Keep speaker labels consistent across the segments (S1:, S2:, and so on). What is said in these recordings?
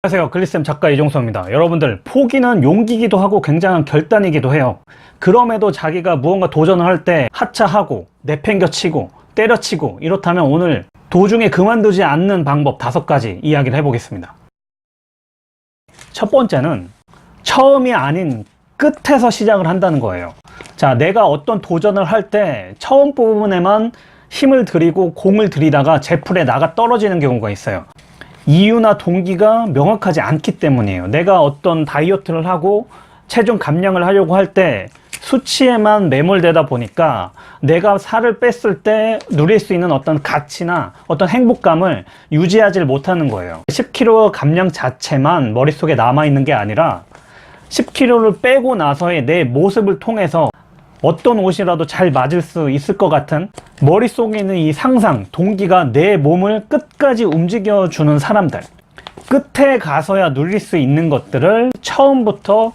S1: 안녕하세요. 글리쌤 작가 이종서입니다. 여러분들, 포기는 용기이기도 하고 굉장한 결단이기도 해요. 그럼에도 자기가 무언가 도전을 할 때 하차하고 내팽겨치고 때려치고 이렇다면 오늘 도중에 그만두지 않는 방법 5가지 이야기를 해보겠습니다. 첫 번째는 처음이 아닌 끝에서 시작을 한다는 거예요. 자, 내가 어떤 도전을 할 때 처음 부분에만 힘을 들이고 공을 들이다가 제풀에 나가 떨어지는 경우가 있어요. 이유나 동기가 명확하지 않기 때문이에요. 내가 어떤 다이어트를 하고 체중 감량을 하려고 할 때 수치에만 매몰되다 보니까 내가 살을 뺐을 때 누릴 수 있는 어떤 가치나 어떤 행복감을 유지하지 못하는 거예요. 10kg 감량 자체만 머릿속에 남아있는 게 아니라 10kg를 빼고 나서의 내 모습을 통해서 어떤 옷이라도 잘 맞을 수 있을 것 같은 머릿속에 있는 이 상상, 동기가 내 몸을 끝까지 움직여주는 사람들, 끝에 가서야 누릴 수 있는 것들을 처음부터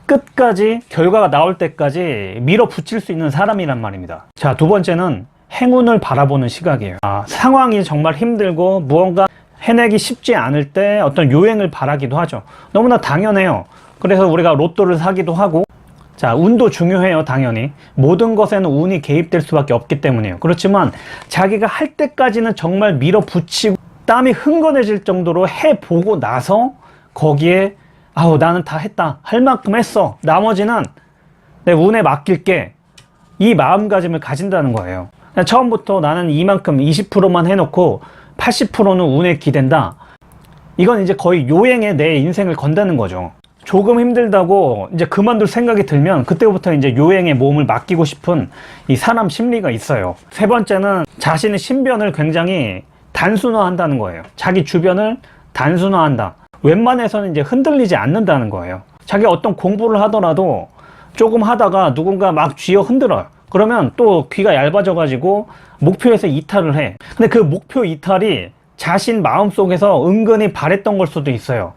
S1: 끝까지 결과가 나올 때까지 밀어붙일 수 있는 사람이란 말입니다. 자, 두 번째는 행운을 바라보는 시각이에요. 상황이 정말 힘들고 무언가 해내기 쉽지 않을 때 어떤 요행을 바라기도 하죠. 너무나 당연해요. 그래서 우리가 로또를 사기도 하고, 자, 운도 중요해요. 당연히 모든 것에는 운이 개입될 수밖에 없기 때문이에요. 그렇지만 자기가 할 때까지는 정말 밀어붙이고 땀이 흥건해질 정도로 해보고 나서 거기에 나는 다 했다, 할 만큼 했어, 나머지는 내 운에 맡길게, 이 마음가짐을 가진다는 거예요. 처음부터 나는 이만큼 20%만 해놓고 80%는 운에 기댄다, 이건 이제 거의 요행에 내 인생을 건다는 거죠. 조금 힘들다고 이제 그만둘 생각이 들면 그때부터 이제 요행에 몸을 맡기고 싶은 이 사람 심리가 있어요. 세 번째는 자신의 신변을 굉장히 단순화한다는 거예요. 자기 주변을 단순화한다. 웬만해서는 이제 흔들리지 않는다는 거예요. 자기가 어떤 공부를 하더라도 조금 하다가 누군가 막 쥐어 흔들어요. 그러면 또 귀가 얇아져 가지고 목표에서 이탈을 해. 근데 그 목표 이탈이 자신 마음속에서 은근히 바랬던 걸 수도 있어요.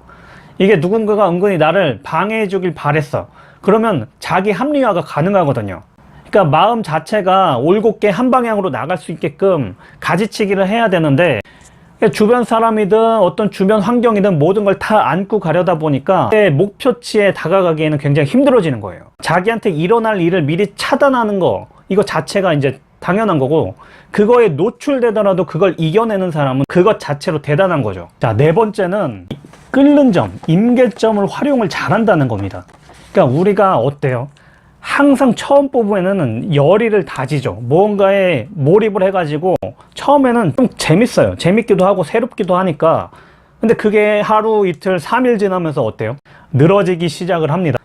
S1: 이게 누군가가 은근히 나를 방해해 주길 바랬어. 그러면 자기 합리화가 가능하거든요. 그러니까 마음 자체가 올곧게 한 방향으로 나갈 수 있게끔 가지치기를 해야 되는데, 주변 사람이든 어떤 주변 환경이든 모든 걸 다 안고 가려다 보니까 내 목표치에 다가가기에는 굉장히 힘들어지는 거예요. 자기한테 일어날 일을 미리 차단하는 거, 이거 자체가 이제 당연한 거고, 그거에 노출되더라도 그걸 이겨내는 사람은 그것 자체로 대단한 거죠. 자, 네 번째는 끓는 점, 임계점을 활용을 잘한다는 겁니다. 그러니까 우리가 어때요? 항상 처음 부분에는 열의를 다지죠. 무언가에 몰입을 해가지고 처음에는 좀 재밌어요. 재밌기도 하고 새롭기도 하니까. 근데 그게 하루 이틀 3일 지나면서 어때요? 늘어지기 시작을 합니다.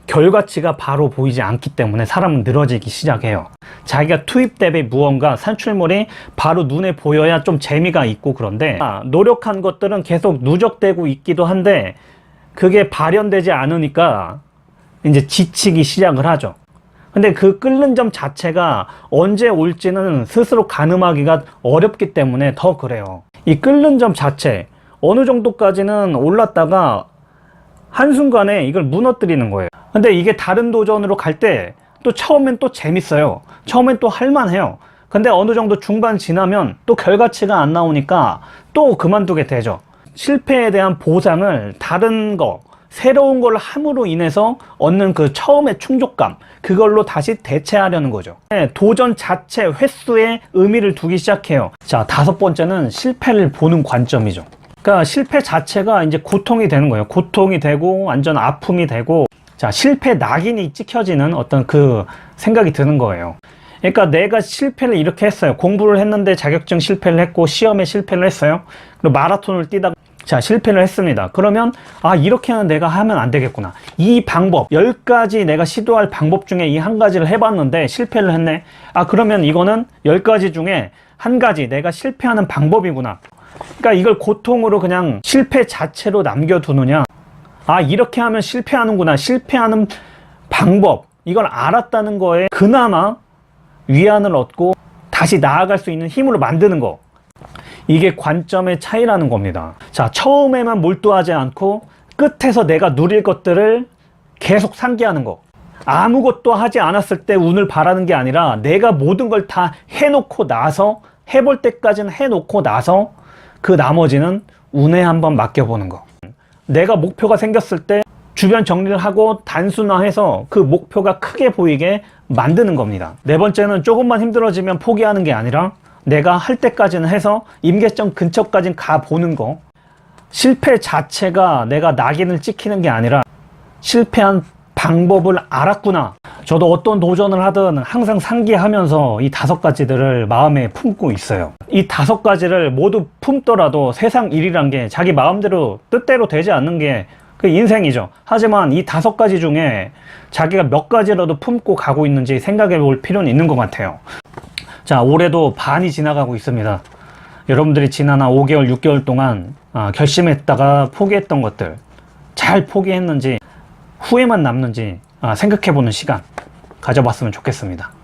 S1: 결과치가 바로 보이지 않기 때문에 사람은 늘어지기 시작해요. 자기가 투입 대비 무언가 산출물이 바로 눈에 보여야 좀 재미가 있고, 그런데 노력한 것들은 계속 누적되고 있기도 한데 그게 발현되지 않으니까 이제 지치기 시작을 하죠. 근데 그 끓는 점 자체가 언제 올지는 스스로 가늠하기가 어렵기 때문에 더 그래요. 이 끓는 점 자체 어느 정도까지는 올랐다가 한순간에 이걸 무너뜨리는 거예요. 근데 이게 다른 도전으로 갈 때 또 처음엔 또 재밌어요. 처음엔 또 할만해요. 근데 어느 정도 중반 지나면 또 결과치가 안 나오니까 또 그만두게 되죠. 실패에 대한 보상을 다른 거, 새로운 걸 함으로 인해서 얻는 그 처음의 충족감, 그걸로 다시 대체하려는 거죠. 도전 자체 횟수에 의미를 두기 시작해요. 자, 5번째는 실패를 보는 관점이죠. 그러니까 실패 자체가 이제 고통이 되는 거예요. 고통이 되고 완전 아픔이 되고, 자, 실패 낙인이 찍혀지는 어떤 그 생각이 드는 거예요. 그러니까 내가 실패를 이렇게 했어요. 공부를 했는데 자격증 실패를 했고 시험에 실패를 했어요. 그리고 마라톤을 뛰다가 자, 실패를 했습니다. 그러면 이렇게는 내가 하면 안 되겠구나. 이 방법 10가지 내가 시도할 방법 중에 이 한 가지를 해봤는데 실패를 했네. 그러면 이거는 10가지 중에 한 가지 내가 실패하는 방법이구나. 그러니까 이걸 고통으로 그냥 실패 자체로 남겨두느냐, 이렇게 하면 실패하는구나, 실패하는 방법, 이걸 알았다는 거에 그나마 위안을 얻고 다시 나아갈 수 있는 힘으로 만드는 거, 이게 관점의 차이라는 겁니다. 자, 처음에만 몰두하지 않고 끝에서 내가 누릴 것들을 계속 상기하는 거. 아무것도 하지 않았을 때 운을 바라는 게 아니라 내가 모든 걸 다 해놓고 나서, 해볼 때까지는 해놓고 나서 그 나머지는 운에 한번 맡겨보는 거. 내가 목표가 생겼을 때 주변 정리를 하고 단순화해서 그 목표가 크게 보이게 만드는 겁니다. 네 번째는 조금만 힘들어지면 포기하는 게 아니라 내가 할 때까지는 해서 임계점 근처까지는 가보는 거. 실패 자체가 내가 낙인을 찍히는 게 아니라 실패한 방법을 알았구나. 저도 어떤 도전을 하든 항상 상기하면서 이 5가지들을 마음에 품고 있어요. 이 5가지를 모두 품더라도 세상 일이란 게 자기 마음대로 뜻대로 되지 않는 게 그 인생이죠. 하지만 이 5가지 중에 자기가 몇 가지라도 품고 가고 있는지 생각해 볼 필요는 있는 것 같아요. 자, 올해도 반이 지나가고 있습니다. 여러분들이 지난 한 5개월, 6개월 동안 결심했다가 포기했던 것들 잘 포기했는지 후회만 남는지 생각해 보는 시간 가져봤으면 좋겠습니다.